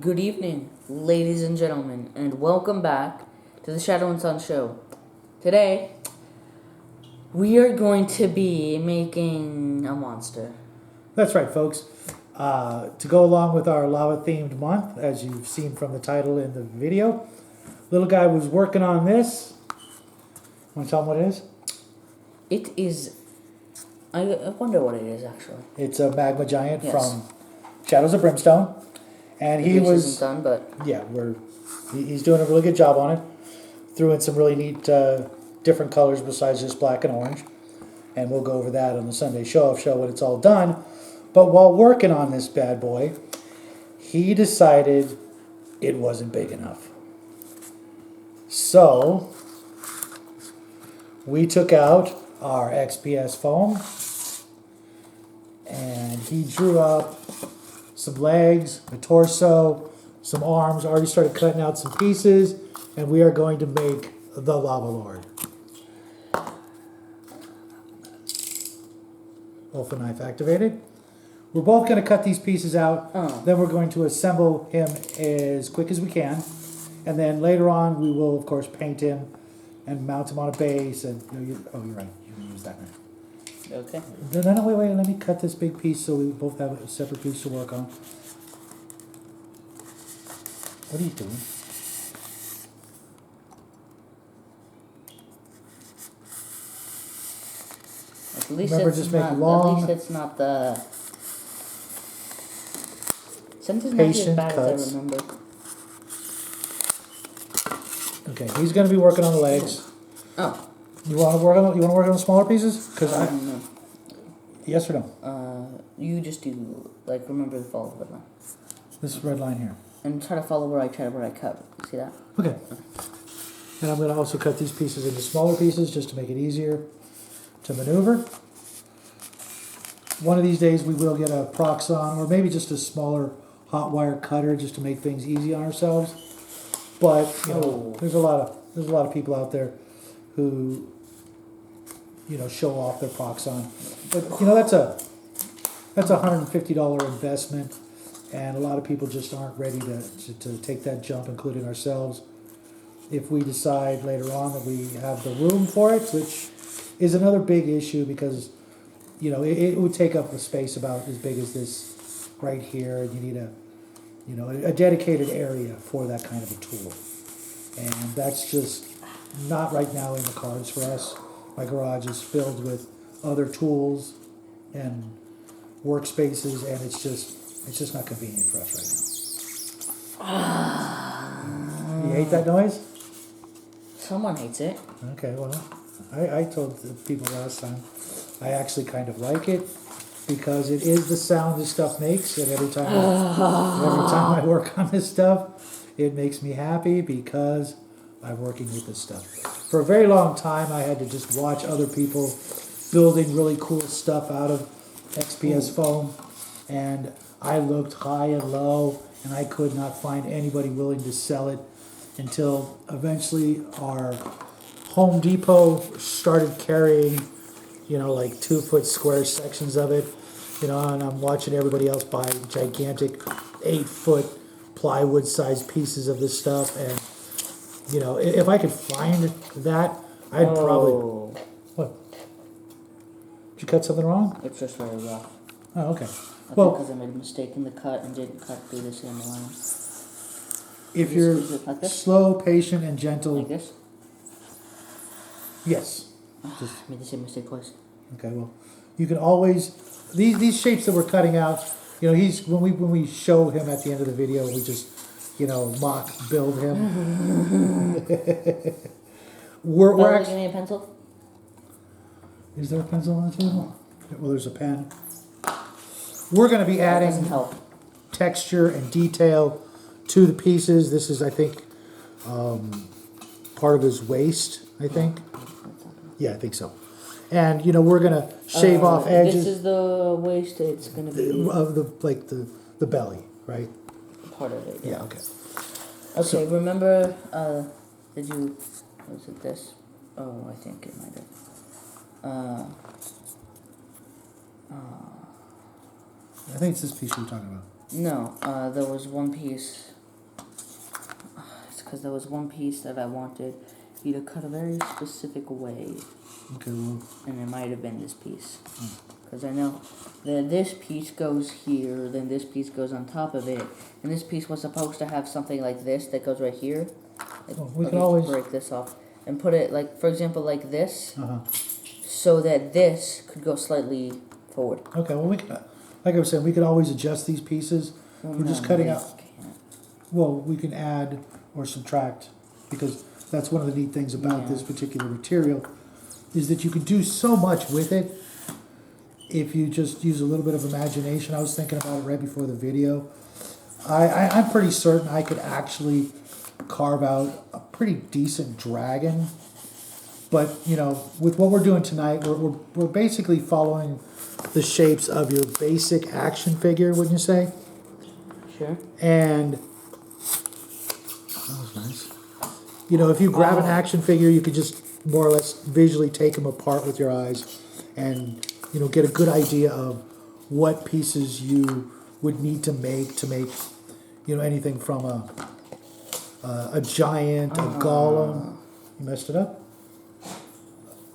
Good evening, ladies and gentlemen, and welcome back to the Shadow and Sun Show. Today, we are going to be making a monster. That's right, folks. To go along with our lava-themed month, as you've seen from the title in the video, little guy was working on this. Want to tell him what it is? It is... I wonder what it is, actually. It's a magma giant Yes. from Shadows of Brimstone. And he was... isn't done, but... Yeah, he's doing a really good job on it. Threw in some really neat different colors besides just black and orange. And we'll go over that on the Sunday show when it's all done. But while working on this bad boy, he decided it wasn't big enough. So, we took out our XPS foam, and he drew up some legs, a torso, some arms, already started cutting out some pieces, and we are going to make the Lava Lord. Wolfen knife activated. We're both going to cut these pieces out, then we're going to assemble him as quick as we can, and then later on we will of course paint him and mount him on a base, and you're right, you can use that knife. Okay. No, wait, let me cut this big piece so we both have a separate piece to work on. What are you doing? At least Remember, it's just not, make long, at least it's not the... Something's not as patient bad cuts. as I remember. Okay, he's going to be working on the legs. Oh. You want to work on the smaller pieces? No. Yes or no? You just do, like, remember to follow the line. This red line here. And try to follow where I cut. See that? Okay. And I'm going to also cut these pieces into smaller pieces just to make it easier to maneuver. One of these days we will get a Proxon, or maybe just a smaller hot wire cutter just to make things easy on ourselves. But there's a lot of people out there who show off their Proxon. But that's a $150 investment, and a lot of people just aren't ready to take that jump, including ourselves. If we decide later on that we have the room for it, which is another big issue because it would take up a space about as big as this right here, and you need a dedicated area for that kind of a tool. And that's just not right now in the cards for us. My garage is filled with other tools and workspaces, and it's just not convenient for us right now. You hate that noise? Someone hates it. Okay, well, I told the people last time I actually kind of like it because it is the sound this stuff makes, and every time I work on this stuff, it makes me happy because I'm working with this stuff. For a very long time, I had to just watch other people building really cool stuff out of XPS foam, and I looked high and low, and I could not find anybody willing to sell it until eventually our Home Depot started carrying, like 2-foot square sections of it, and I'm watching everybody else buy gigantic 8-foot plywood sized pieces of this stuff, and if I could find that, I'd probably... What? Did you cut something wrong? It's just very rough. Oh, okay. Because I made a mistake in the cut and didn't cut through the same line. If you're like this? slow, patient, and gentle... Like this? Yes. I made the same mistake twice. Okay, well, you can always... These shapes that we're cutting out, when we show him at the end of the video, we just, mock build him. we're actually... Give me a pencil? Is there a pencil on the table? Well, there's a pen. We're going to be adding texture and detail to the pieces. This is, I think, part of his waist, I think. Yeah, I think so. And, we're going to shave off edges. This is the waist, it's going to be... Of the belly, right? Part of it, yeah. Okay. Okay, So, remember, was it this? Oh, I think it might have. I think it's this piece we were talking about. No, there was one piece. It's because there was one piece that I wanted you to cut a very specific way. Okay, well. And it might have been this piece. Because I know that this piece goes here, then this piece goes on top of it. And this piece was supposed to have something like this that goes right here. Like, Well, we let can me always break this off. And put it, like, for example, like this. Uh-huh. So that this could go slightly forward. Okay, well, we can, like I was saying, we could always adjust these pieces. We're just cutting out. Well, we can add or subtract, because that's one of the neat things about this particular material, is that you can do so much with it if you just use a little bit of imagination. I was thinking about it right before the video. I'm pretty certain I could actually carve out a pretty decent dragon. But, you know, with what we're doing tonight, we're basically following the shapes of your basic action figure, wouldn't you say? Sure. And, that was nice. You know, if you grab an action figure, you could just more or less visually take them apart with your eyes and, you know, get a good idea of what pieces you would need to make, you know, anything from a giant, a golem. You messed it up?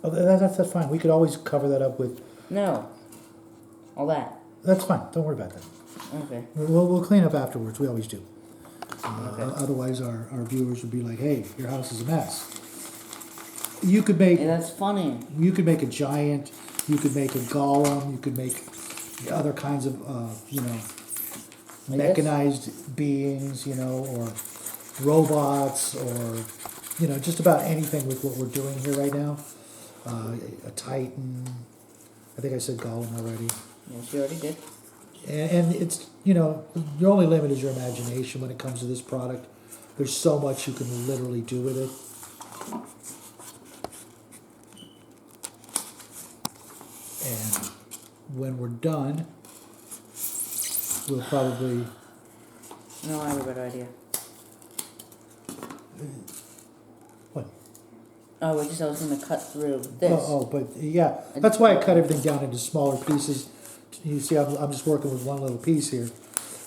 Oh, that's fine. We could always cover that up with... No. All that. That's fine. Don't worry about that. Okay. We'll clean up afterwards. We always do. Okay. Otherwise, our viewers would be like, "Hey, your house is a mess." You could make. Hey, that's funny. You could make a giant. You could make a golem. You could make other kinds of, you know, Like mechanized beings, you know, or robots, or, you know, just about anything with what we're doing here right now. A titan. I think I said golem already. Yes, you already did. And it's, you know, your only limit is your imagination when it comes to this product. There's so much you can literally do with it. And when we're done, we'll probably... No, I have a better idea. What? Oh, I was going to cut through this. But yeah, that's why I cut everything down into smaller pieces. You see, I'm just working with one little piece here.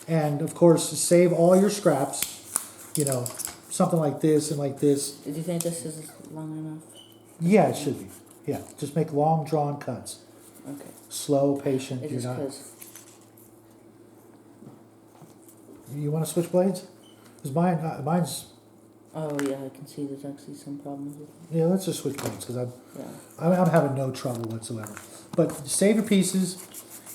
And of course, save all your scraps, you know, something like this and like this. Did you think this is long enough? Yeah, it should be. Yeah, just make long drawn cuts. Okay. Slow, patient. It's You're just not. because... You want to switch blades? Because mine's. Oh, yeah, I can see there's actually some problems with it. Yeah, let's just switch blades because Yeah. I'm having no trouble whatsoever. But save your pieces.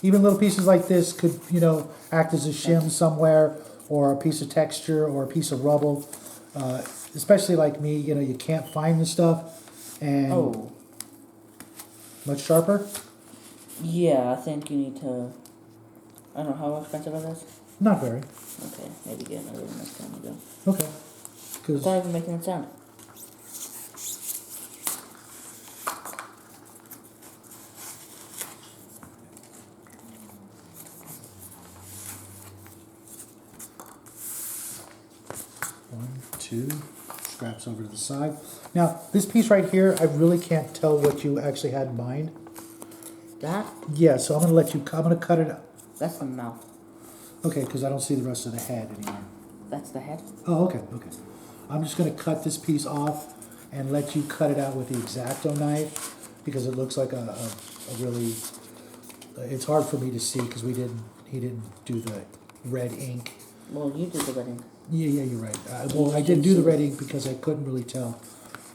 Even little pieces like this could, you know, act as a shim somewhere, or a piece of texture, or a piece of rubble. Especially like me, you know, you can't find the stuff. And Oh. much sharper? Yeah, I think you need to... I don't know, how expensive are those? Not very. Okay, maybe get another one next time we go. Okay. It's Because not even making it sound. one, two, scraps over to the side. Now, this piece right here, I really can't tell what you actually had in mind. That? Yeah, so I'm gonna cut it. That's the mouth. Okay, because I don't see the rest of the head anymore. That's the head? Oh, okay. I'm just gonna cut this piece off and let you cut it out with the X-Acto knife because it looks like a really. It's hard for me to see because he didn't do the red ink. Well, you did the wedding. Yeah, you're right. Well, I did do the red ink because I couldn't really tell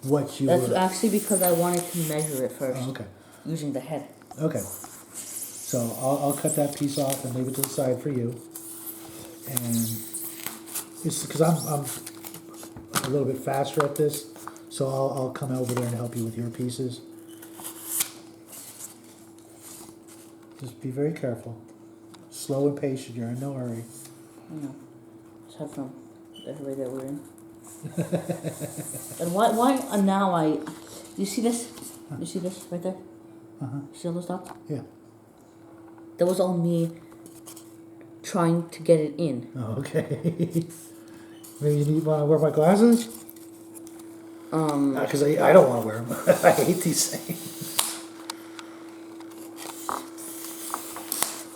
what you That's were. actually because I wanted to measure it first. Oh, okay. Using the head. Okay. So I'll cut that piece off and leave it to the side for you. And it's because I'm a little bit faster at this, so I'll come over there and help you with your pieces. Just be very careful. Slow and patient. You're in no hurry. I know. Just have fun. The hurry that we're in. And why now you see this? You see this right there? Uh-huh. See all those dots? Yeah. That was all me trying to get it in. Oh, okay. Maybe you want to wear my glasses? Because I don't want to wear them. I hate these things.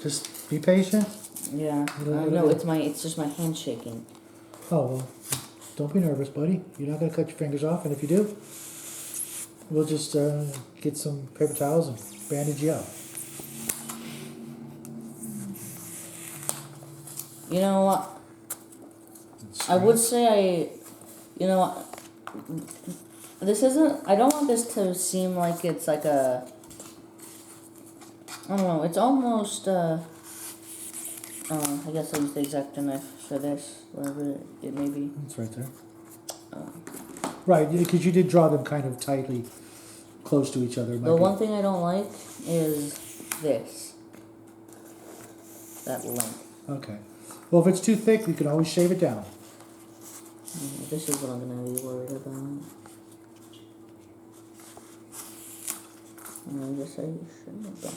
Just be patient. Yeah. No, it's just my hand shaking. Oh, well, don't be nervous, buddy. You're not going to cut your fingers off, and if you do, we'll just get some paper towels and bandage you up. You know what? I would say you know what? This isn't, I don't want this to seem like it's like a, I don't know, it's almost, I guess I'll use the X-Acto knife for this, whatever it may be. It's right there. Right, because you did draw them kind of tightly close to each other. The one thing I don't like is this. That length. Okay. Well, if it's too thick, you can always shave it down. This is what I'm going to be worried about. I guess I shouldn't have done.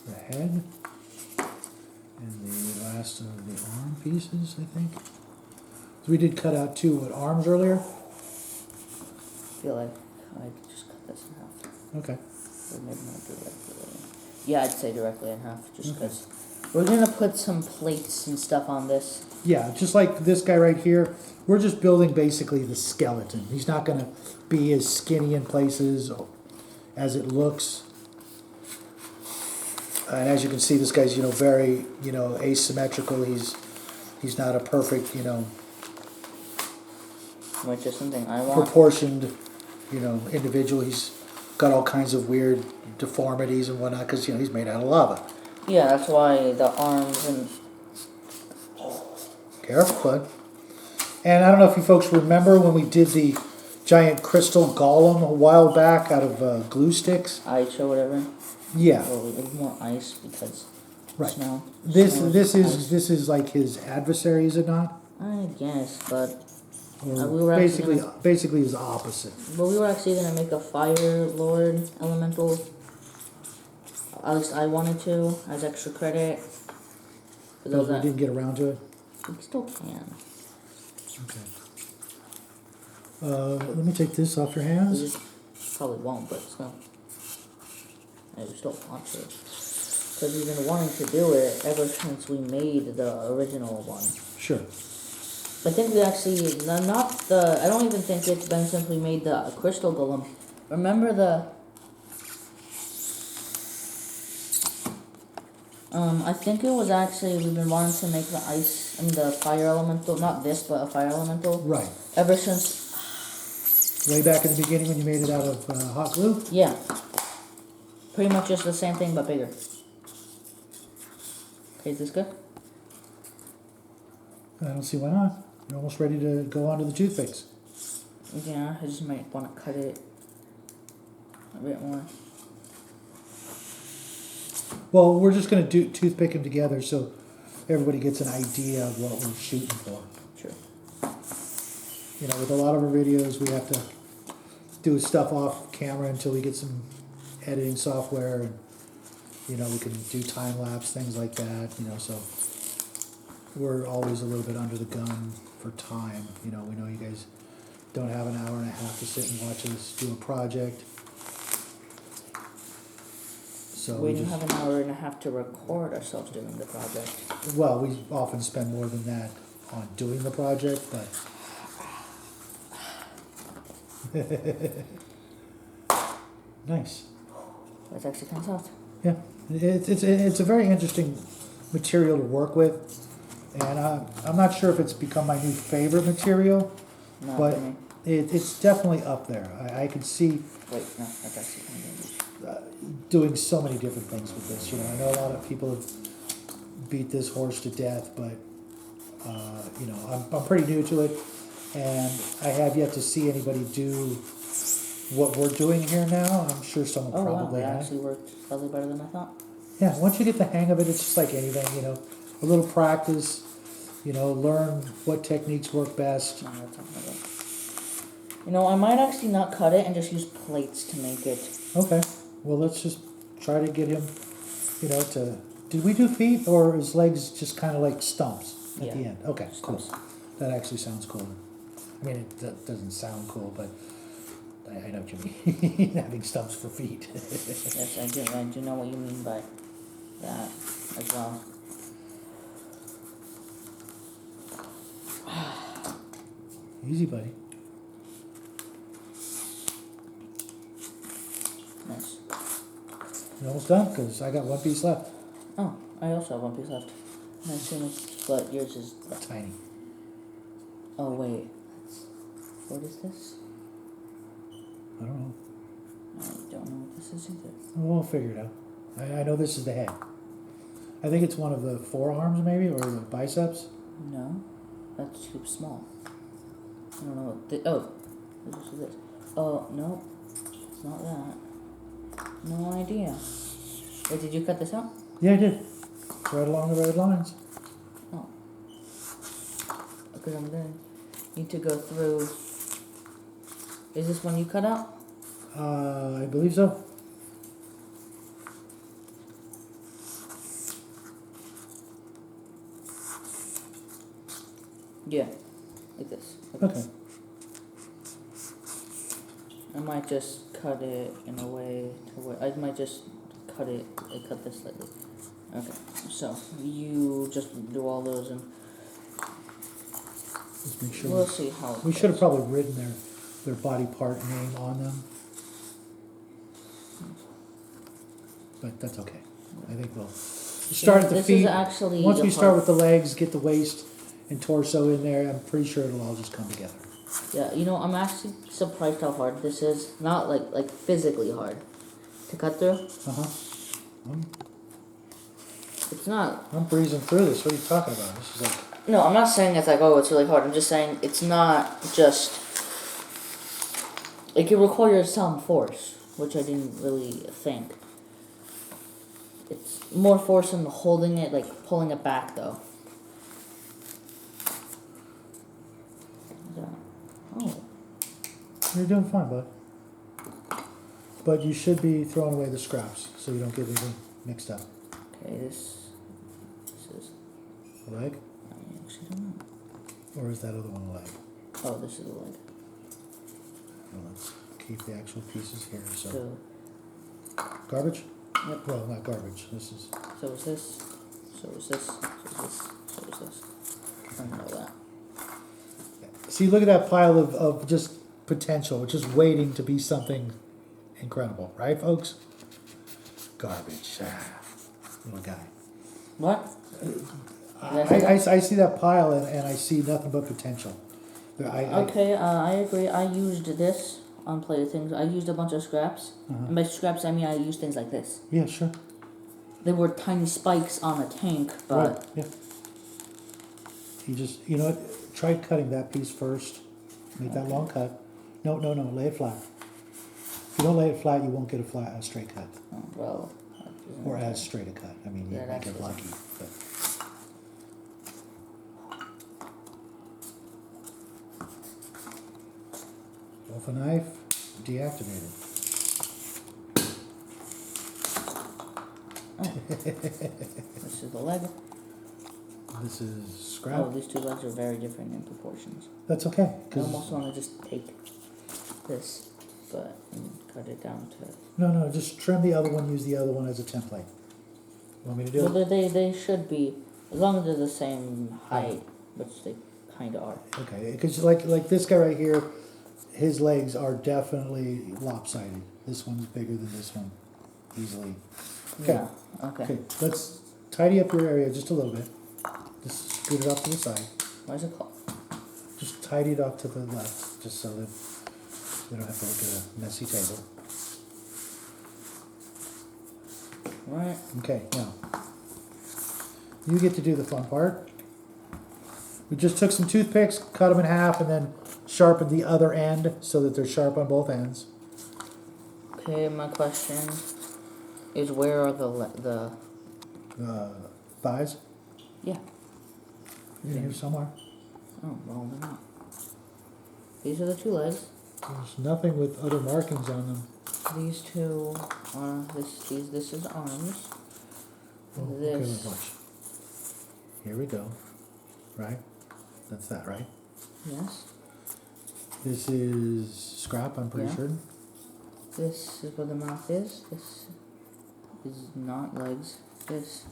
The head and the last of the arm pieces, I think. So we did cut out two arms earlier. I feel like I just cut this in half. Okay. Or maybe not directly. Yeah, I'd say directly in half, just because we're going to put some plates and stuff on this. Yeah, just like this guy right here, we're just building basically the skeleton. He's not going to be as skinny in places as it looks. And as you can see, this guy's, very, asymmetrical. He's not a perfect, Which is something I want. proportioned, individual. He's got all kinds of weird deformities and whatnot because, he's made out of lava. Yeah, that's why the arms and... Careful, bud. And I don't know if you folks remember when we did the giant crystal golem a while back out of glue sticks. Ice or whatever. Yeah. Well, it's more ice because Right. snow. This Snow this is like his adversary, is it not? I guess, but Or we were basically actually basically his opposite. we were actually gonna make a fire lord elemental. At least I wanted to, as extra credit. For But those we that didn't get around to it. we still can. Okay. Let me take this off your We hands. just probably won't, but still. I just don't want to. Because we've been wanting to do it ever since we made the original one. Sure. I think we actually, I don't even think it's been since we made the crystal golem. Remember I think it was actually, we've been wanting to make the fire elemental, not this, but a fire elemental. Right. Ever since, Way back in the beginning when you made it out of hot glue. yeah. Pretty much just the same thing, but bigger. Okay, is this good? I don't see why not. You're almost ready to go on to the toothpicks. Yeah, I just might want to cut it a bit more. Well, we're just going to toothpick them together so everybody gets an idea of what we're shooting for. Sure. With a lot of our videos, we have to do stuff off camera until we get some editing software, and we can do time lapse, things like that. So we're always a little bit under the gun for time. We know you guys don't have an hour and a half to sit and watch us do a project. So We didn't have an hour and a half to record ourselves doing the project. well, we often spend more than that on doing the project, but nice. That's actually kind of soft. Yeah, it's a very interesting material to work with, and I'm not sure if it's become my new favorite material, Not but for me. it's definitely up there. I could see Wait, no, that's actually kind of doing so many different things with this. I know a lot of people have beat this horse to death, but I'm pretty new to it, and I have yet to see anybody do what we're doing here now. I'm sure someone Oh wow, probably that has. actually worked probably better than I thought. Yeah, once you get the hang of it, it's just like anything. A little practice. Learn what techniques work best. No, that's not good. I might actually not cut it and just use plates to make it. Okay, well let's just try to get him. To did we do feet or his legs just kind of like stumps at the Yeah. end? Okay, cool. Stumps. That actually sounds cool. I mean, it doesn't sound cool, but I know what you mean. Having stumps for feet. Yes, I do. I do know what you mean by that as well. Easy, buddy. Nice. You're almost done because I got one piece left. Oh, I also have one piece left. I assume it's, but yours is. Tiny. Oh wait. What is this? I don't know. I don't know what this is either. We'll figure it out. I know this is the head. I think it's one of the forearms, maybe, or the biceps. No, that's too small. I don't know what. Oh, this is this. Oh no, it's not that. No idea. Wait, did you cut this out? Yeah, I did. It's right along the red lines. Oh, because I'm gonna need to go through. Is this one you cut out? I believe so. Yeah, like this. Okay. I might just cut it in a way to where I might just cut this slightly. Okay, so you just do all those and Let's make sure. we'll see how it We should have goes. probably written their body part name on them. But that's okay. I think we'll start at the This feet. is actually Once the we start part- with the legs, get the waist and torso in there, I'm pretty sure it'll all just come together. Yeah, you know, I'm actually surprised how hard this is. Not like physically hard to cut through. Uh-huh. It's not. I'm breezing through this. What are you talking about? This is like, No, I'm not saying it's like, oh, it's really hard. I'm just saying it's not just. It requires some force, which I didn't really think. It's more force in holding it, like pulling it back, though. Oh. you're doing fine, bud. But you should be throwing away the scraps so you don't get anything mixed up. Okay, this is. The leg? I actually don't know. Or is that other one a leg? Oh, this is the leg. Well, let's keep the actual pieces here. So, So, garbage? yep. Well, not garbage. This is. So is this. So is this. So is this. So is this. I don't know that. See, look at that pile of just potential, just waiting to be something incredible, right, folks? Garbage. Little guy. What? I see that pile and I see nothing but potential. Okay, I agree. I used this on play things. I used a bunch of scraps. Uh-huh. And by scraps, I mean I used things like this. Yeah, sure. They were tiny spikes on a tank, but Right, yeah. You know what? Try cutting that piece first. Make that long cut. No, lay it flat. If you don't lay it flat, you won't get a straight cut. oh, well. Or as straight a cut. I mean, you Yeah, might that's get lucky. But. Off a knife, deactivated. This is the leg. This is scrap. Oh, these two legs are very different in proportions. That's okay. I almost want to just take this, but and cut it down to. No, just trim the other one, use the other one as a template. Want me to do Well, it? they should be, as long as they're the same height, which they kind of are. Okay, because like this guy right here, his legs are definitely lopsided. This one's bigger than this one, easily. Okay. Yeah. Okay. Okay, let's tidy up your area just a little bit. Just scoot it off to the side. Where's it called? Just tidy it off to the left, just so that we don't have to look at a messy table. Right. Okay, now, you get to do the fun part. We just took some toothpicks, cut them in half, and then sharpened the other end so that they're sharp on both ends. Okay, my question is, where are the Thighs, yeah? in here somewhere. Oh, well, they're not. These are the two legs. There's nothing with other markings on them. These two are this is arms. Oh, okay, This. watch. Here we go. Right? That's that, right? Yes. This is scrap, I'm pretty Yeah. sure. This is where the mouth is. This is not legs. This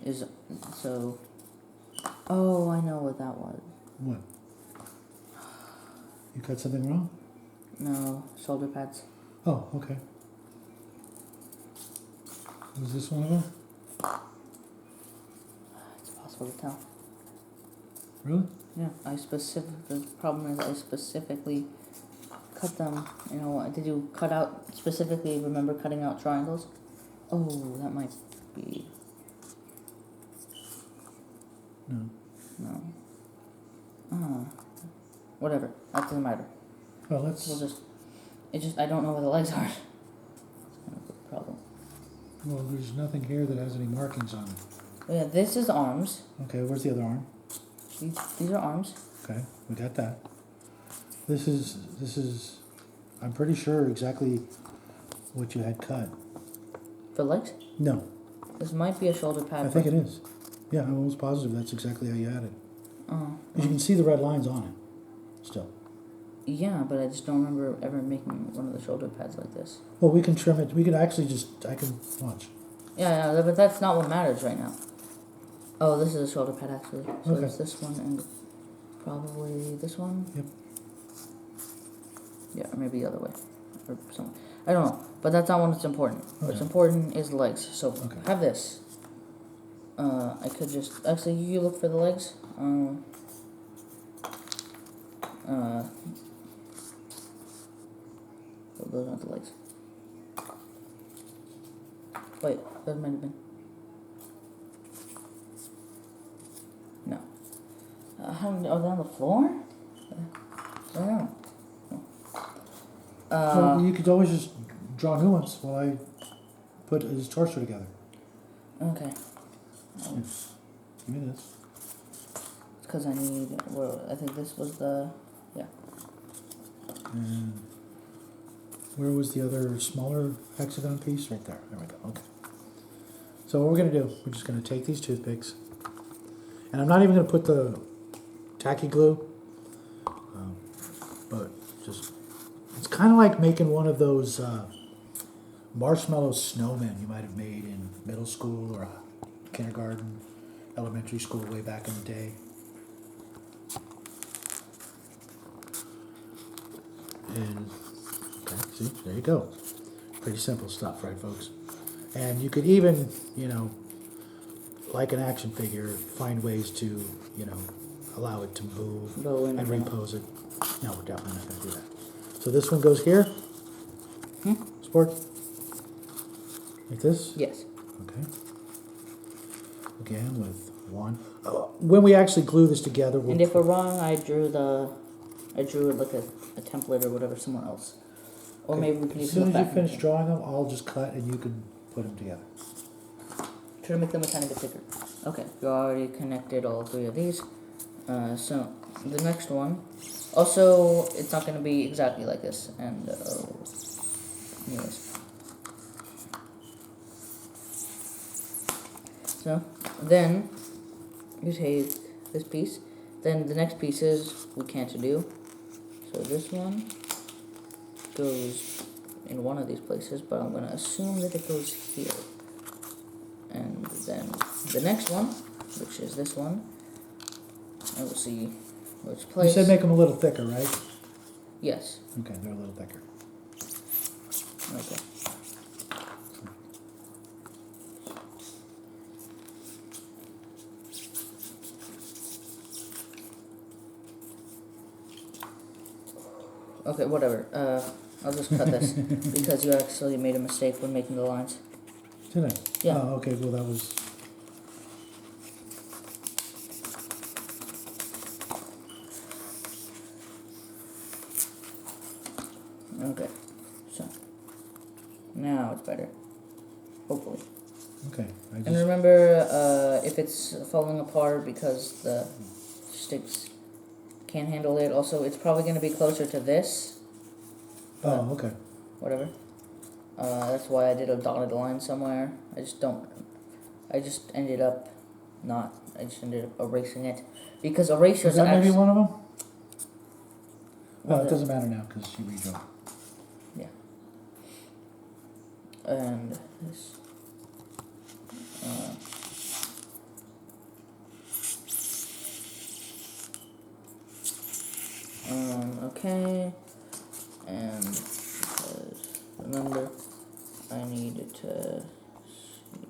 is so. Oh, I know what that was. What? You cut something wrong? No, shoulder pads. Oh, okay. Was this one of them? It's possible to tell. Really? Yeah, the problem is I specifically cut them. You know, did you cut out specifically? Remember cutting out triangles? Oh, that might be. No. No. Whatever. That doesn't matter. Well, let's. I don't know where the legs are. That's kind of a problem. Well, there's nothing here that has any markings on it. Yeah, this is arms. Okay, where's the other arm? These are arms. Okay, we got that. This is. I'm pretty sure exactly what you had cut. For legs? No, This might be a shoulder pad. I think it is. Yeah, I'm almost positive that's exactly how you had it. Oh. Because you can see the red lines on it. Still. Yeah, but I just don't remember ever making one of the shoulder pads like this. Well, we can trim it. We can actually I can watch. Yeah, but that's not what matters right now. Oh, this is a shoulder pad actually. So Okay. it's this one and probably this one. Yep. Yeah, or maybe the other way, or something. I don't know, but that's not what's important. What's Okay. important is the legs. So Okay. have this. I could just actually you look for the legs. Those aren't the legs. Wait, those might have been. No. Are they on the floor? I don't know. Well, you could always just draw new ones while I put his torso together. Okay. Give me this. It's because I need. Well, I think this was the. Yeah. And where was the other smaller hexagon piece? Right there. There we go. Okay. So what we're going to do, we're just going to take these toothpicks. And I'm not even going to put the tacky glue. But just, it's kind of like making one of those marshmallow snowmen you might have made in middle school or kindergarten, elementary school way back in the day. And, okay, see, there you go. Pretty simple stuff, right, folks? And you could even, like an action figure, find ways to, allow it to move Go in and and out. repose it. No, we're definitely not going to do that. So this one goes here. Sport. Like this? Yes. Okay. Again with one. When we actually glue this together, we'll And if we're wrong, I drew like a template or whatever somewhere else. Or okay. maybe we can As use soon them as back you finish drawing them, I'll just cut and you can put them together. Try to make them a tiny bit thicker. Okay, you already connected all three of these. So the next one, also it's not going to be exactly like this. And anyways, so then you take this piece. Then the next pieces we can't do. So this one goes in one of these places, but I'm going to assume that it goes here. And then the next one, which is this one, I will see which place. You said make them a little thicker, right? Yes. Okay, they're a little thicker. Okay. Okay, whatever. I'll just cut this because you actually made a mistake when making the lines. Did I? Yeah. Oh, okay, well that was... Okay. So now it's better. Hopefully. Okay, I And just... remember, if it's falling apart because the sticks can't handle it, also it's probably going to be closer to this. Oh, okay. Whatever. That's why I did a dotted line somewhere. I just ended up erasing it. Because erasers Is that maybe actually... one of them? Well, it doesn't matter now because she redrew. Yeah. And this. Okay. And because remember, I needed to see.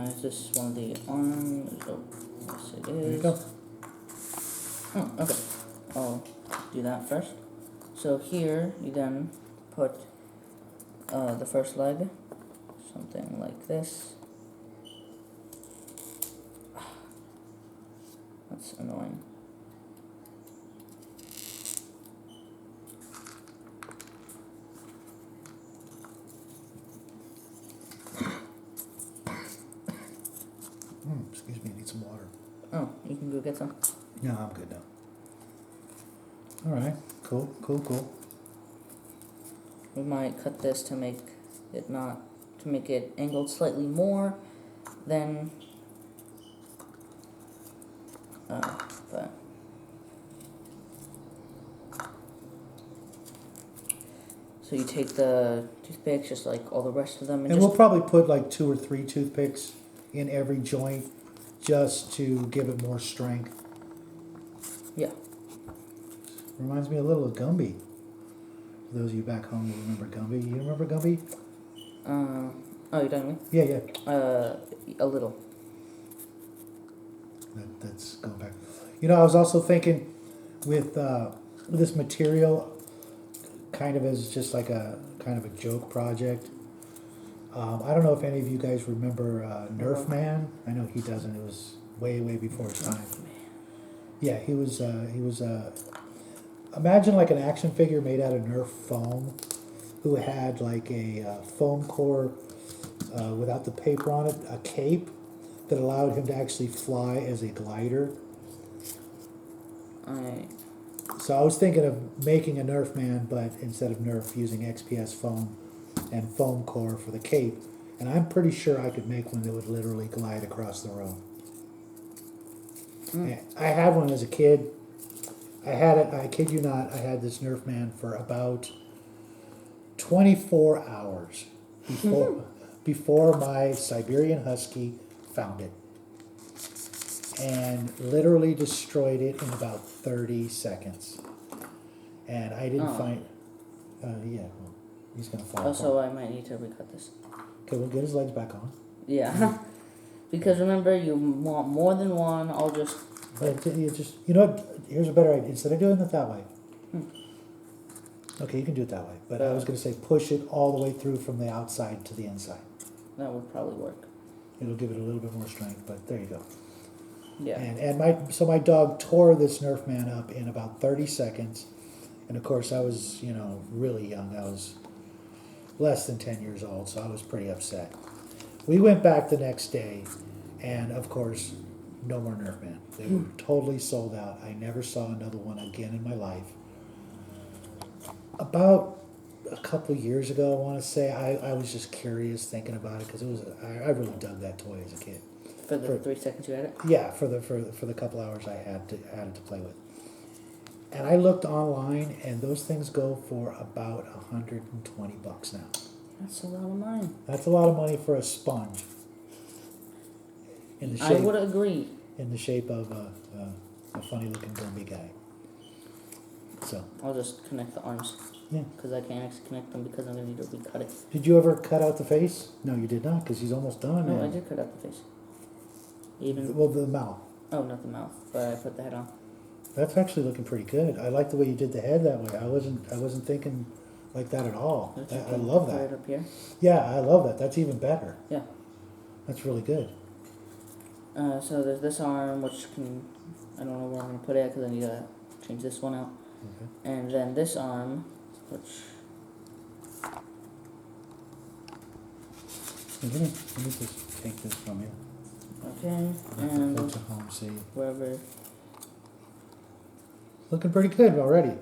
Is this one of the arms? Oh, yes it There you is. go. Oh, okay. I'll do that first. So here you then put the first leg, something like this. That's annoying. Excuse me, I need some water. Oh, you can go get some. No, I'm good now. All right, cool. We might cut this to make it angled slightly more than but so you take the toothpicks just like all the rest of them And we'll probably put like 2 or 3 toothpicks in every joint just to give it more strength. yeah. Reminds me a little of Gumby. For those of you back home who remember Gumby. You remember Gumby? Oh, you done with me? Yeah. A little. That's going back. You know, I was also thinking with this material, kind of as just like a kind of a joke project. I don't know if any of you guys remember Nerf Man. I know he doesn't. It was way before his time. Yeah, he was. Imagine like an action figure made out of Nerf foam, who had like a foam core without the paper on it, a cape that allowed him to actually fly as a glider. So I was thinking of making a Nerf Man, but instead of Nerf, using XPS foam and foam core for the cape. And I'm pretty sure I could make one that would literally glide across the room. I had one as a kid. I had it, I kid you not, I had this Nerf Man for about 24 hours before my Siberian Husky found it. And literally destroyed it in about 30 seconds. And I didn't find... yeah, well, he's going to fall apart. Also, I might need to recut this. Okay, we'll get his legs back on. Yeah. Because remember, you want more than one, I'll just... But you know what, here's a better idea. Instead of doing it that way. Okay, you can do it that way. But I was going to say push it all the way through from the outside to the inside. That would probably work. It'll give it a little bit more strength, but there you go. Yeah. And my dog tore this Nerf Man up in about 30 seconds. And of course I was, really young. I was less than 10 years old, so I was pretty upset. We went back the next day, and of course, no more Nerf Man. They were totally sold out. I never saw another one again in my life. About a couple years ago, I want to say, I was just curious thinking about it because I really dug that toy as a kid. For the 3 seconds you had it? Yeah, for the couple hours I had it to play with. And I looked online, and those things go for about $120 now. That's a lot of money. That's a lot of money for a sponge. In the shape, I would agree. In the shape of a funny-looking Gumby guy. So. I'll just connect the arms. Yeah. Because I can't actually connect them because I'm going to need to recut it. Did you ever cut out the face? No, you did not, because he's almost done. No, I did cut out the face. Well, the mouth. Oh, not the mouth, but I put the head on. That's actually looking pretty good. I like the way you did the head that way. I wasn't thinking like that at all. I love that. Right up here. Yeah, I love that. That's even better. Yeah. That's really good. So there's this arm, which I don't know where I'm going to put it because I need to change this one out. Okay. And then this arm, which... Let me just take this from you. Okay, and Go to home, see. wherever... looking pretty good already.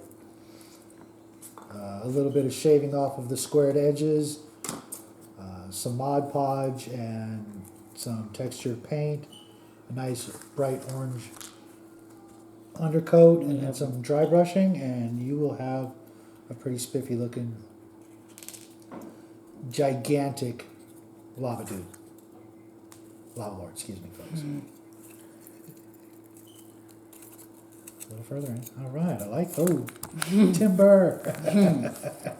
A little bit of shaving off of the squared edges, some Mod Podge and some textured paint, a nice bright orange undercoat, and then some dry brushing, and you will have a pretty spiffy looking, gigantic lava lord, excuse me, folks. A little further in. All right, I like, oh, timber.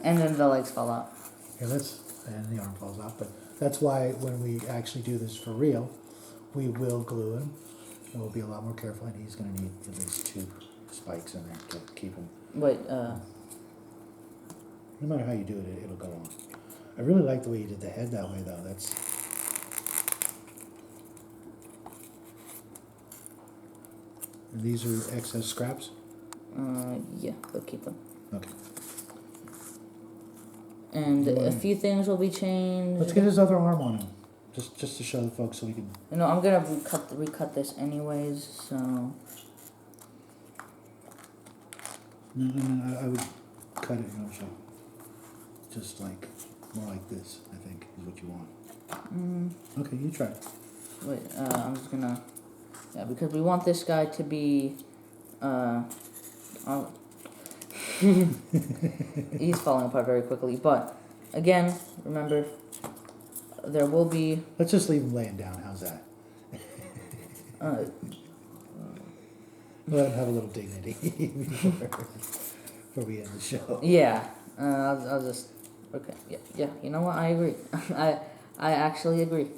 And then the legs fall out. Here, and the arm falls off, but that's why when we actually do this for real, we will glue him, and we'll be a lot more careful, and he's gonna need at least 2 spikes in there to keep him. Wait, No matter how you do it, it'll go on. I really like the way you did the head that way, though. And these are excess scraps? yeah, we'll keep them. Okay. And a few things will be changed. Let's get his other arm on him, just to show the folks so we can... You know, I'm gonna recut this anyways, so... No, I would cut it, just like, more like this, I think, is what you want. Okay, you try. Wait, I'm just gonna... Yeah, because we want this guy to be... he's falling apart very quickly, but, again, remember, there will be... Let's just leave him laying down, how's that? Let him have a little dignity before we end the show. Yeah, I'll just... Okay, yeah, you know what, I agree. I actually agree.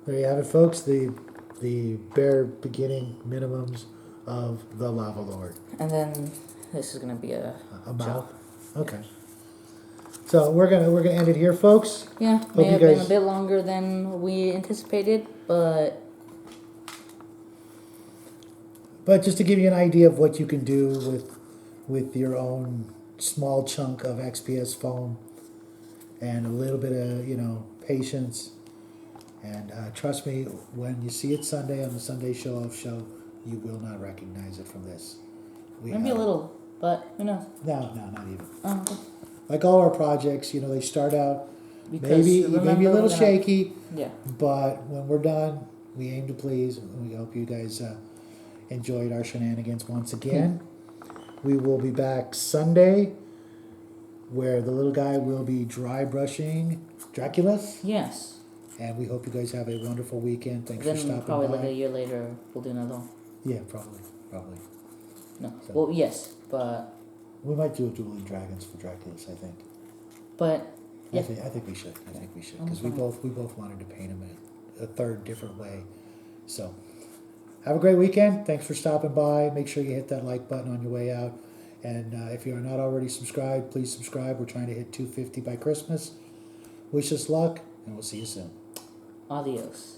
There you have it, folks, the bare beginning minimums of the Lava Lord. And then this is gonna be a mouth? Okay. So we're gonna end it here, folks. Yeah, Hope may you have been guys- a bit longer than we anticipated, but just to give you an idea of what you can do with your own small chunk of XPS foam and a little bit of patience, and trust me, when you see it Sunday on the Sunday show-off show, you will not recognize it from this. maybe a little, but who knows? No, not even. Oh, okay. Like all our projects, they start out Because maybe remember, a little we're gonna- shaky, Yeah. but when we're done, we aim to please. And we hope you guys enjoyed our shenanigans once again. We will be back Sunday, where the little guy will be dry brushing Dracula's. Yes. And we hope you guys have a wonderful weekend. Thanks for Then stopping probably by. like a year later, we'll do another one. Yeah, probably. No. So- Well, yes, but We might do a Dueling Dragons for Dracula's, I think. yeah. I think we should. Because we both wanted to paint him a third different way. So, have a great weekend. Thanks for stopping by. Make sure you hit that like button on your way out. And if you are not already subscribed, please subscribe. We're trying to hit 250 by Christmas. Wish us luck, and we'll see you soon. Adios.